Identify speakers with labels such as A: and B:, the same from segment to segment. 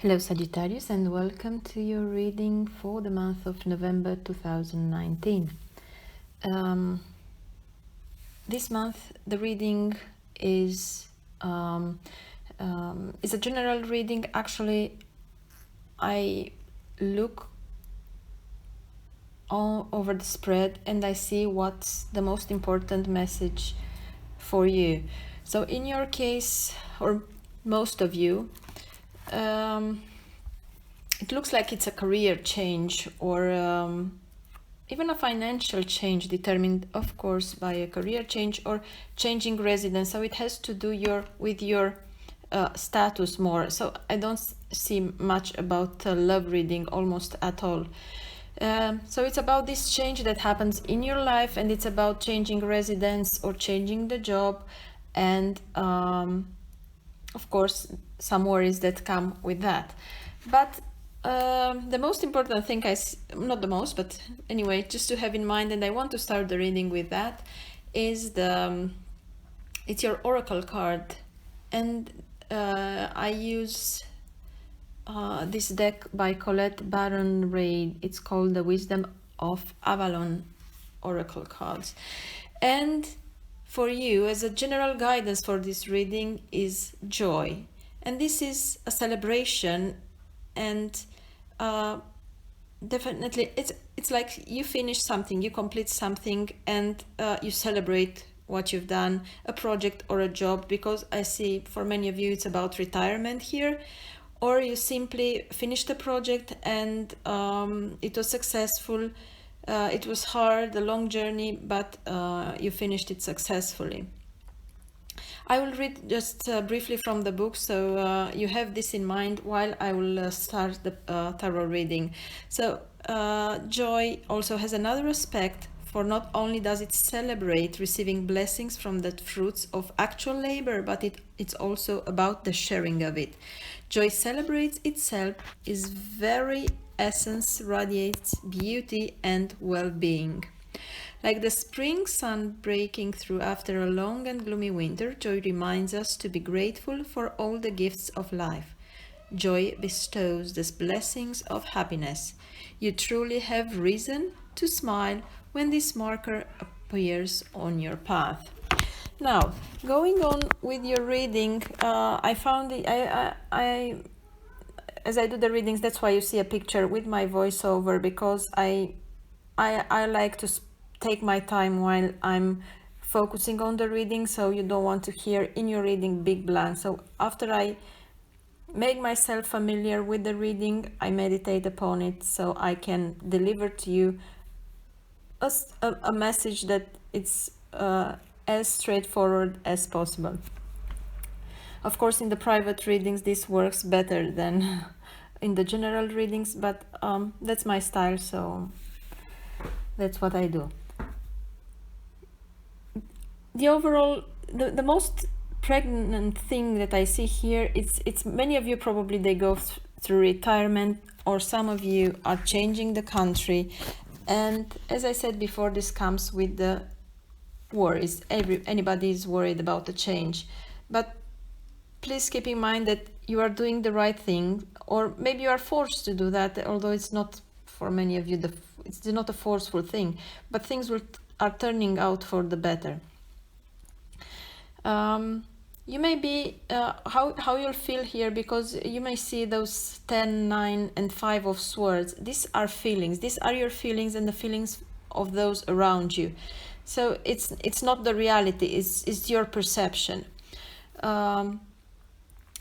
A: Hello Sagittarius, and welcome to your reading for the month of November 2019. This month the reading is a general reading. Actually, I look all over the spread and I see what's the most important message for you. So in your case, or most of you, it looks like it's a career change or even a financial change, determined of course by a career change or changing residence. So it has to do with your status more. So I don't see much about love reading, almost at all. So it's about this change that happens in your life, and it's about changing residence or changing the job, and of course some worries that come with that. But the most important thing, not the most, but anyway, just to have in mind, and I want to start the reading with that, is it's your oracle card. And I use this deck by Colette Baron Reid. It's called the Wisdom of Avalon Oracle cards. And for you, as a general guidance for this reading, is joy. And this is a celebration, and definitely it's like you finish something, you complete something, and you celebrate what you've done, a project or a job, because I see for many of you it's about retirement here, or you simply finished a project and it was successful. It was hard, a long journey, but you finished it successfully. I will read just briefly from the book, so you have this in mind while I will start the tarot reading. So joy also has another aspect, for not only does it celebrate receiving blessings from the fruits of actual labor, but it's also about the sharing of it. Joy celebrates itself, its very essence radiates beauty and well-being. Like the spring sun breaking through after a long and gloomy winter, joy reminds us to be grateful for all the gifts of life. Joy bestows the blessings of happiness. You truly have reason to smile when this marker appears on your path. Now, going on with your reading, I found as I do the readings, that's why you see a picture with my voiceover, because I like to take my time while I'm focusing on the reading, so you don't want to hear in your reading big blanks. So after I make myself familiar with the reading, I meditate upon it so I can deliver to you a message that it's as straightforward as possible. Of course, in the private readings this works better than in the general readings, but that's my style, so that's what I do. The overall, the most pregnant thing that I see here, it's many of you probably they go through retirement, or some of you are changing the country, and as I said before, this comes with the worries. Anybody is worried about the change, but please keep in mind that you are doing the right thing, or maybe you are forced to do that, although it's not for many of you, it's not a forceful thing, but things are turning out for the better. You may be how you'll feel here, because you may see those 10, 9 and 5 of swords. These are feelings. These are your feelings and the feelings of those around you. So it's not the reality, it's your perception. In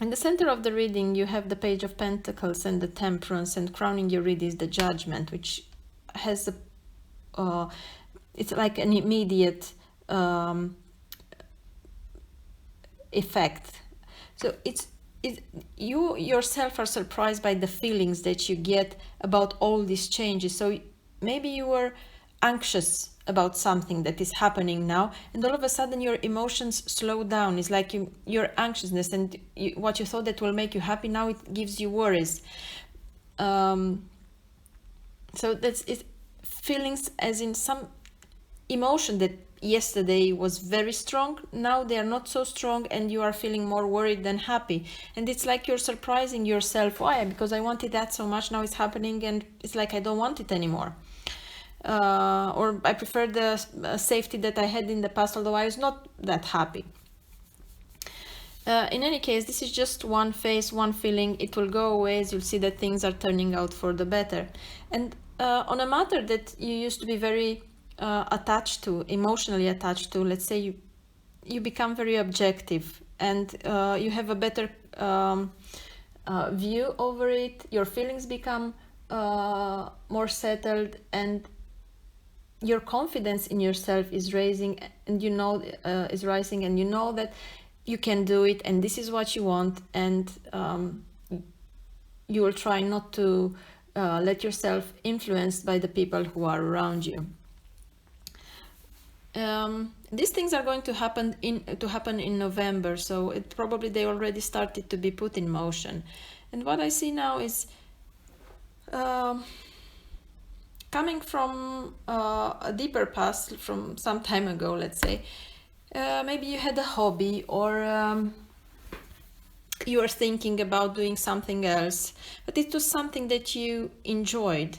A: the center of the reading you have the Page of Pentacles and the Temperance, and crowning your read is the Judgment, which has it's like an immediate effect. So you yourself are surprised by the feelings that you get about all these changes. So maybe you were anxious about something that is happening now, and all of a sudden your emotions slow down. It's like your anxiousness and what you thought that will make you happy, now it gives you worries. So that's it, feelings as in some emotion that yesterday was very strong, now they are not so strong, and you are feeling more worried than happy. And it's like you're surprising yourself. Why? Because I wanted that so much, now it's happening, and it's like I don't want it anymore. Or I prefer the safety that I had in the past, although I was not that happy. In any case, this is just one phase, one feeling. It will go away as you'll see that things are turning out for the better. And on a matter that you used to be very attached to, emotionally attached to, let's say you become very objective, and you have a better view over it. Your feelings become more settled, and your confidence in yourself is rising, and is rising, and you know that you can do it, and this is what you want, and you will try not to let yourself influenced by the people who are around you. These things are going to happen in November, so they already started to be put in motion. And what I see now is coming from a deeper past, from some time ago, let's say. Maybe you had a hobby, or you were thinking about doing something else, but it was something that you enjoyed.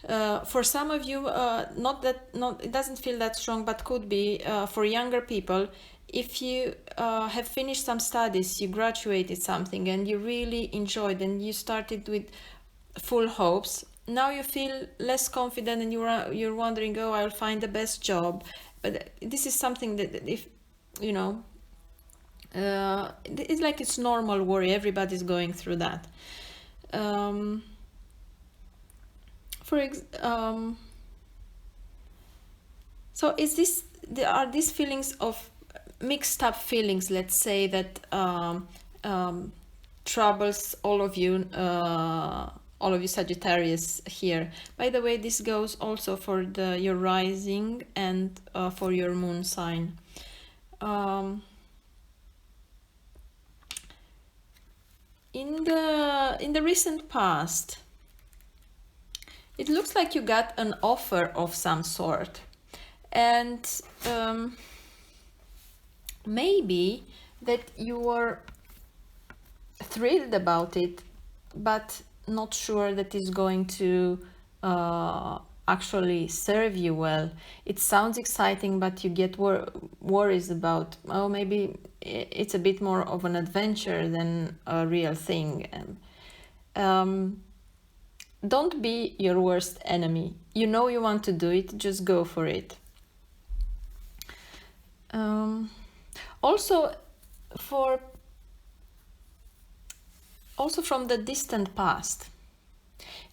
A: For some of you, it doesn't feel that strong, but could be for younger people. If you have finished some studies, you graduated something, and you really enjoyed, and you started with full hopes. Now you feel less confident, and you're wondering, oh, I'll find the best job. But this is something that, if you know, it's like it's normal worry. Everybody's going through that. So are these feelings of mixed up feelings, let's say, that troubles all of you Sagittarius here. By the way, this goes also for your rising and for your moon sign. In the recent past, it looks like you got an offer of some sort, and maybe that you were thrilled about it, but not sure that it's going to actually serve you well. It sounds exciting, but you get worries about, oh, maybe it's a bit more of an adventure than a real thing. Don't be your worst enemy. You know you want to do it, just go for it. Also from the distant past,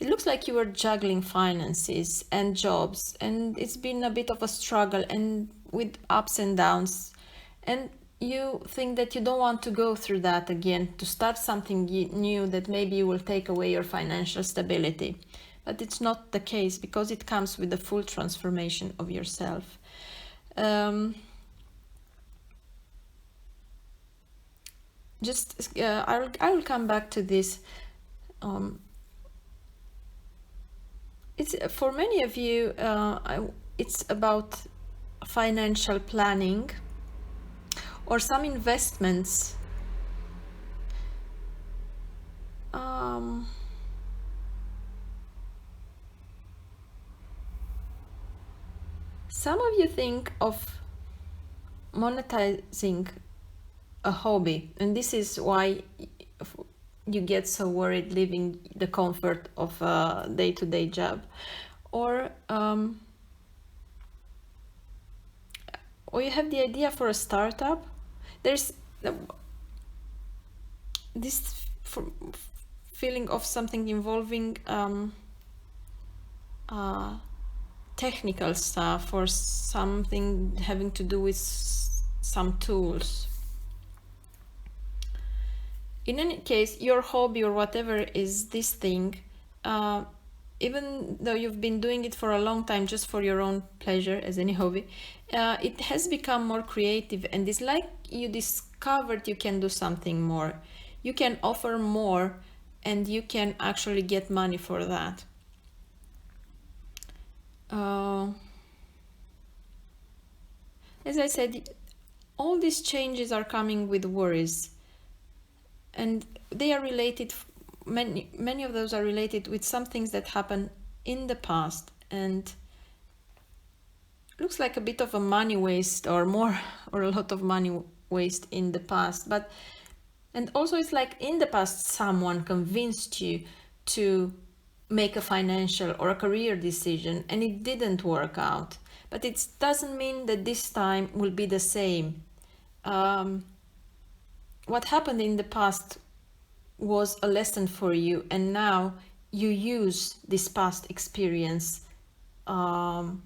A: it looks like you were juggling finances and jobs, and it's been a bit of a struggle, and with ups and downs, and you think that you don't want to go through that again, to start something new that maybe will take away your financial stability. But it's not the case, because it comes with the full transformation of yourself. I will come back to this. It's for many of you, it's about financial planning or some investments. Some of you think of monetizing a hobby, and this is why you get so worried leaving the comfort of a day-to-day job, or you have the idea for a startup. There's this feeling of something involving technical stuff, or something having to do with some tools. In any case, your hobby or whatever is this thing, even though you've been doing it for a long time just for your own pleasure, as any hobby, it has become more creative, and it's like you discovered you can do something more. You can offer more, and you can actually get money for that. As I said, all these changes are coming with worries, and they are related, many of those are related with some things that happened in the past, and looks like a bit of a money waste, or more, or a lot of money waste in the past. But and also it's like in the past someone convinced you to make a financial or a career decision and it didn't work out, but it doesn't mean that this time will be the same. What happened in the past was a lesson for you, and now you use this past experience to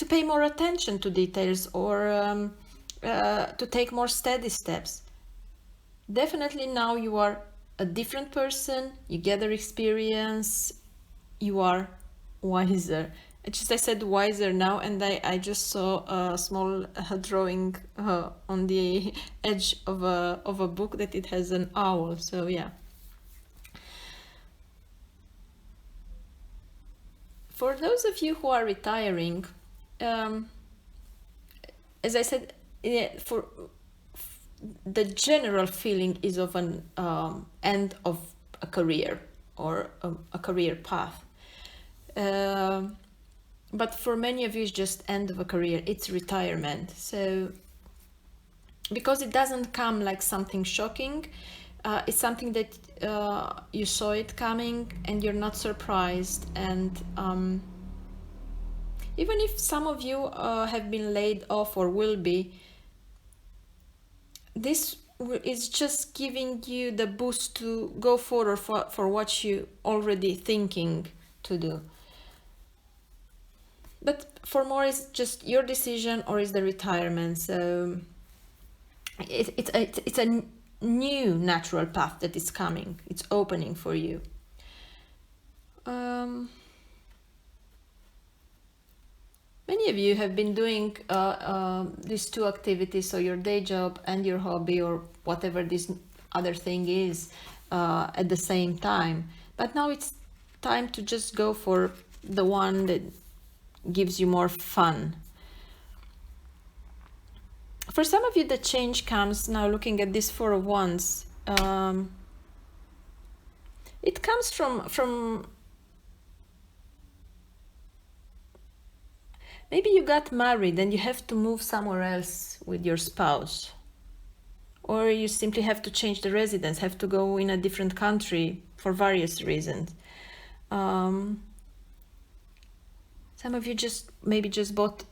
A: pay more attention to details, or to take more steady steps. Definitely now you are a different person, you gather experience, you are wiser. I said wiser now, and I just saw a small drawing on the edge of a book that it has an owl, so yeah. For those of you who are retiring, as I said, for the general feeling is of an end of a career, or a career path. But for many of you, it's just end of a career. It's retirement. So because it doesn't come like something shocking, it's something that you saw it coming and you're not surprised. And even if some of you have been laid off or will be, this is just giving you the boost to go forward for what you already thinking to do. But for more, it's just your decision, or is the retirement. So it's a new natural path that is coming. It's opening for you. Many of you have been doing these two activities, so your day job and your hobby, or whatever this other thing is, at the same time. But now it's time to just go for the one that gives you more fun. For some of you, the change comes now, looking at this Four of Wands. It comes from maybe you got married and you have to move somewhere else with your spouse, or you simply have to change the residence, have to go in a different country for various reasons. Some of you maybe just bought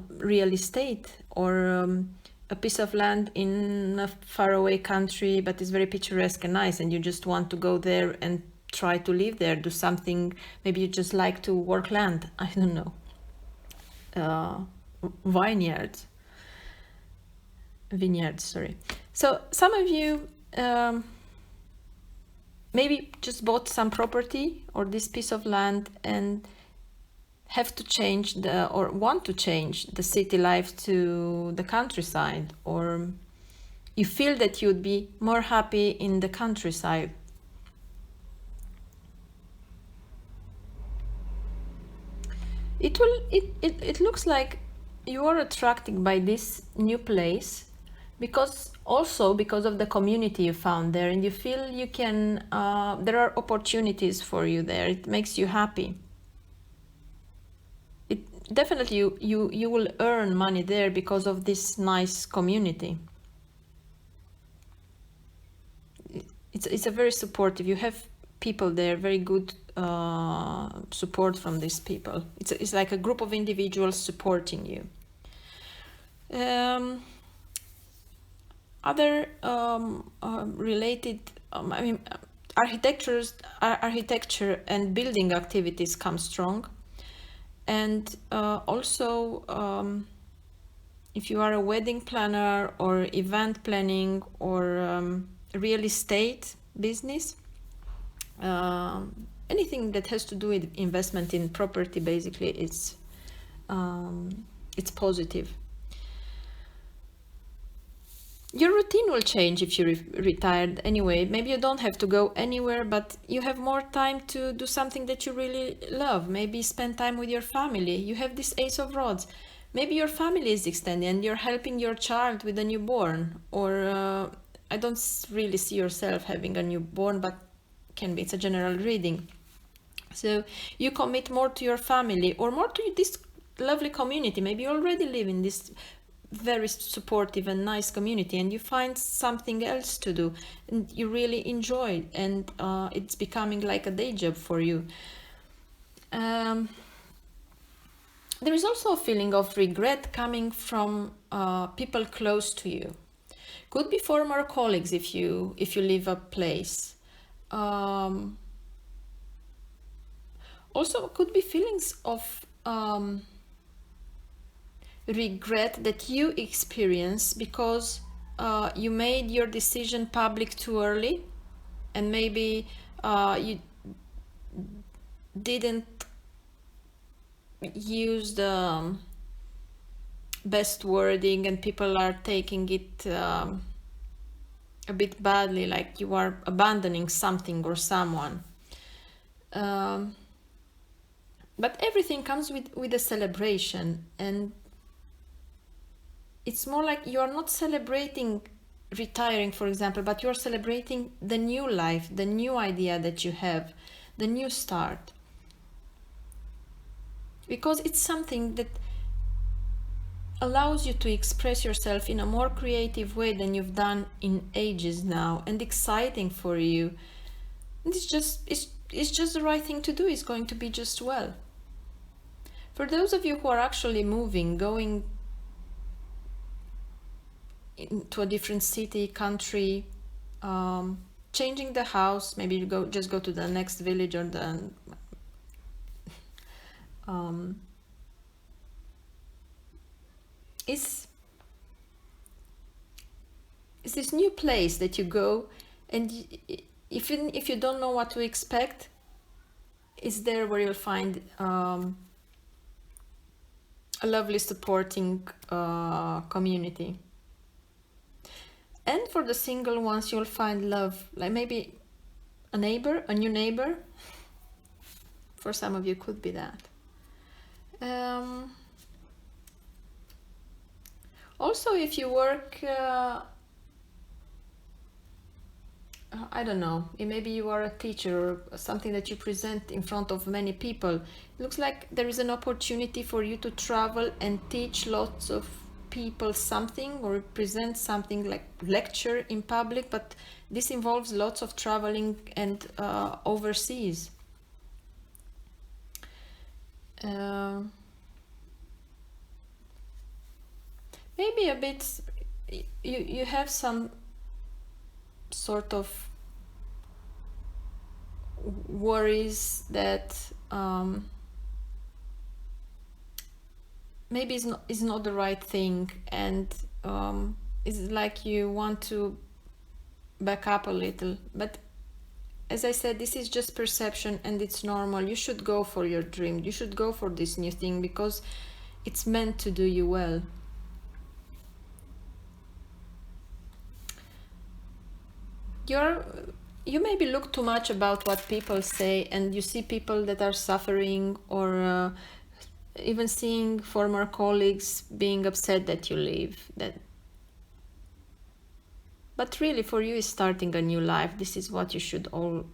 A: real estate, or a piece of land in a faraway country, but it's very picturesque and nice, and you just want to go there and try to live there, do something. Maybe you just like to work land, I don't know. Vineyards, sorry. So some of you maybe just bought some property or this piece of land and have to change or want to change the city life to the countryside, or you feel that you'd be more happy in the countryside. It looks like you are attracted by this new place because of the community you found there, and you feel you can there are opportunities for you there. It makes you happy. Definitely you will earn money there because of this nice community. It's a very supportive. You have people there, very good support from these people. It's like a group of individuals supporting you. Other related, I mean, architecture and building activities come strong. And also, if you are a wedding planner or event planning or real estate business, anything that has to do with investment in property, basically, it's positive. Your routine will change if you're retired anyway. Maybe you don't have to go anywhere, but you have more time to do something that you really love. Maybe spend time with your family. You have this Ace of Rods. Maybe your family is extended and you're helping your child with a newborn, or I don't really see yourself having a newborn, but can be, it's a general reading. So you commit more to your family or more to this lovely community. Maybe you already live in this very supportive and nice community, and you find something else to do and you really enjoy it, and it's becoming like a day job for you. There is also a feeling of regret coming from people close to you. Could be former colleagues if you leave a place. Also could be feelings of regret that you experience because you made your decision public too early, and maybe you didn't use the best wording and people are taking it a bit badly, like you are abandoning something or someone. But everything comes with a celebration, and it's more like you are not celebrating retiring, for example, but you're celebrating the new life, the new idea that you have, the new start. Because it's something that allows you to express yourself in a more creative way than you've done in ages now, and exciting for you. And it's just the right thing to do. It's going to be just well. For those of you who are actually moving, going into a different city, country, changing the house, maybe you just go to the next village or the it's this new place that you go, and even if you don't know what to expect, it's there where you'll find a lovely supporting community. And for the single ones, you'll find love, like maybe a neighbor, a new neighbor. For some of you, could be that. Also, if you work, I don't know, maybe you are a teacher or something that you present in front of many people. It looks like there is an opportunity for you to travel and teach lots of people something, or present something, like lecture in public, but this involves lots of traveling and overseas. Maybe a bit, you have some sort of worries that maybe is not the right thing, and it's like you want to back up a little. But as I said, this is just perception and it's normal. You should go for your dream. You should go for this new thing because it's meant to do you well. You maybe look too much about what people say, and you see people that are suffering, or even seeing former colleagues being upset that you leave. But really, for you, is starting a new life. This is what you should all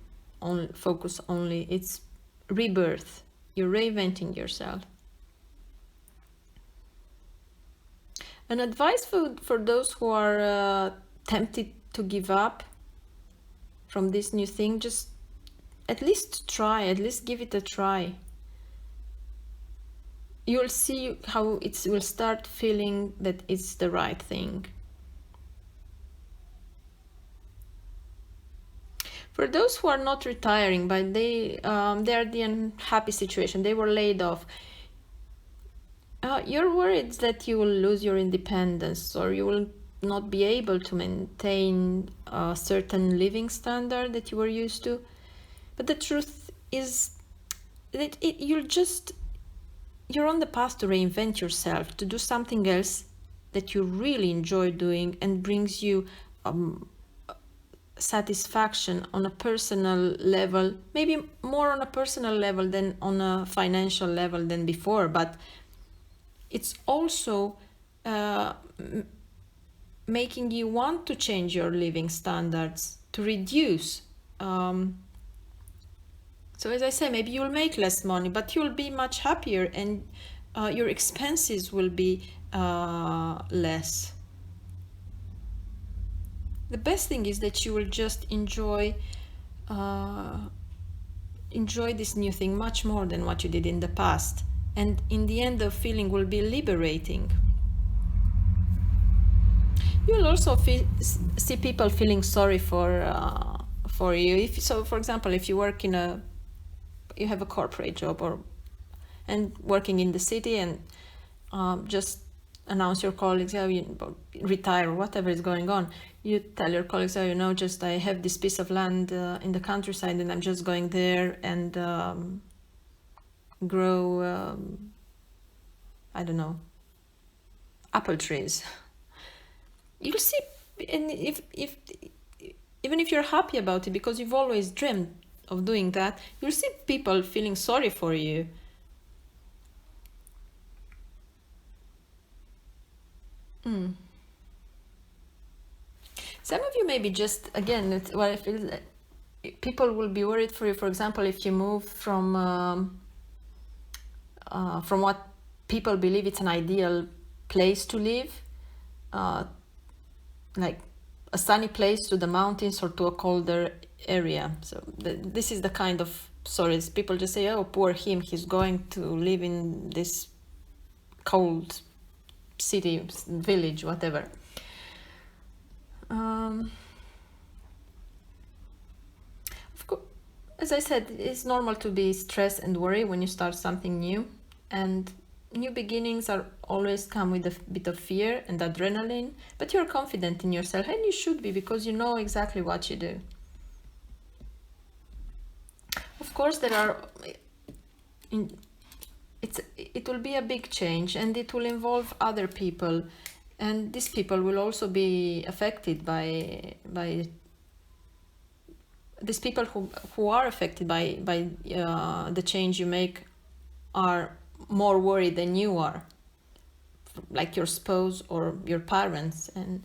A: focus only. It's rebirth. You're reinventing yourself. An advice for those who are tempted to give up from this new thing: just at least try, at least give it a try. You'll see how it will start feeling that it's the right thing. For those who are not retiring, but they are the unhappy situation, they were laid off, you're worried that you will lose your independence, or you will not be able to maintain a certain living standard that you were used to. But the truth is that you're on the path to reinvent yourself, to do something else that you really enjoy doing and brings you satisfaction on a personal level, maybe more on a personal level than on a financial level than before, but it's also making you want to change your living standards, to reduce. So as I say, maybe you'll make less money, but you'll be much happier, and your expenses will be less. The best thing is that you will just enjoy this new thing much more than what you did in the past. And in the end, the feeling will be liberating. You'll also see people feeling sorry for you. So, for example, if you work you have a corporate job and working in the city, and just announce your colleagues, you retire or whatever is going on. You tell your colleagues, just I have this piece of land in the countryside, and I'm just going there and grow, I don't know, apple trees. You'll see, and if even if you're happy about it because you've always dreamed of doing that, you'll see people feeling sorry for you. Some of you maybe just, again, it's what I feel, that people will be worried for you. For example, if you move from what people believe it's an ideal place to live, like a sunny place, to the mountains or to a colder area. So this is the kind of stories people just say, oh, poor him, he's going to live in this cold city, village, whatever. Of course, as I said, it's normal to be stressed and worry when you start something new, and new beginnings are always come with a bit of fear and adrenaline, but you're confident in yourself, and you should be, because you know exactly what you do. Of course, it will be a big change, and it will involve other people, and these people will also be affected by these people who are affected by the change you make are more worried than you are, like your spouse or your parents. And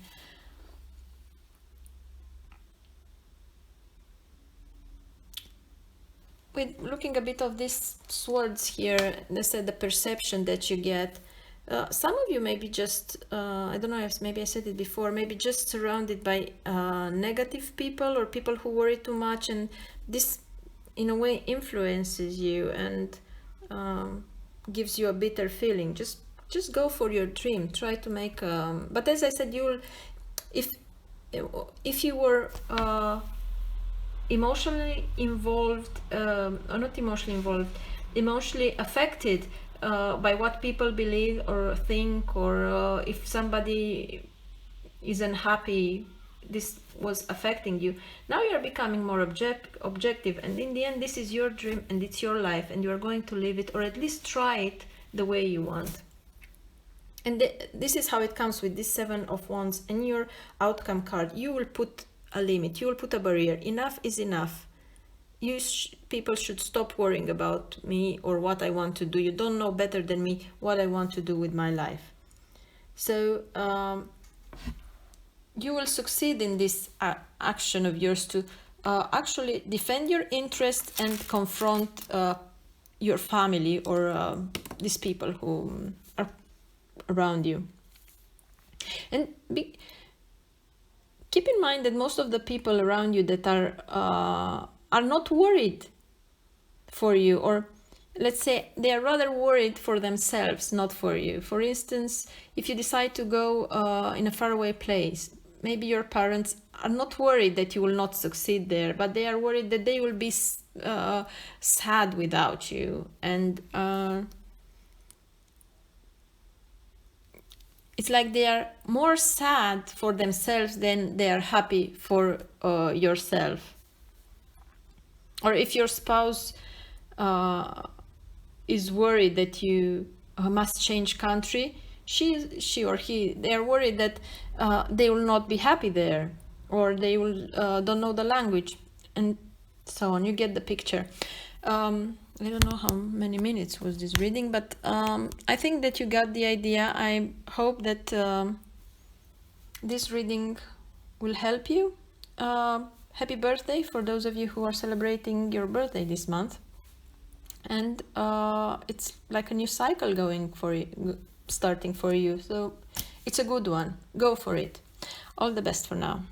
A: with looking a bit of these swords here, they said the perception that you get. Some of you maybe just, I don't know if maybe I said it before, maybe just surrounded by negative people or people who worry too much, and this in a way influences you and gives you a bitter feeling. Just go for your dream, try to make but as I said, if you were emotionally involved, or not emotionally involved, emotionally affected by what people believe or think, or if somebody is unhappy, this was affecting you. Now you're becoming more objective, and in the end, this is your dream and it's your life, and you're going to live it, or at least try it the way you want. And this is how it comes with this 7 of Wands and your outcome card. You will put a limit, you will put a barrier. Enough is enough. People should stop worrying about me or what I want to do. You don't know better than me what I want to do with my life. So you will succeed in this action of yours to actually defend your interest and confront your family or these people who are around you. And keep in mind that most of the people around you that are not worried for you, or let's say they are rather worried for themselves, not for you. For instance, if you decide to go in a faraway place, maybe your parents are not worried that you will not succeed there, but they are worried that they will be sad without you. And it's like they are more sad for themselves than they are happy for yourself. Or if your spouse is worried that you must change country, she or he, they are worried that they will not be happy there, or they will don't know the language, and so on. You get the picture. I don't know how many minutes was this reading, but I think that you got the idea. I hope that this reading will help you. Happy birthday for those of you who are celebrating your birthday this month. And it's like a new cycle going for you, starting for you. So it's a good one. Go for it. All the best for now.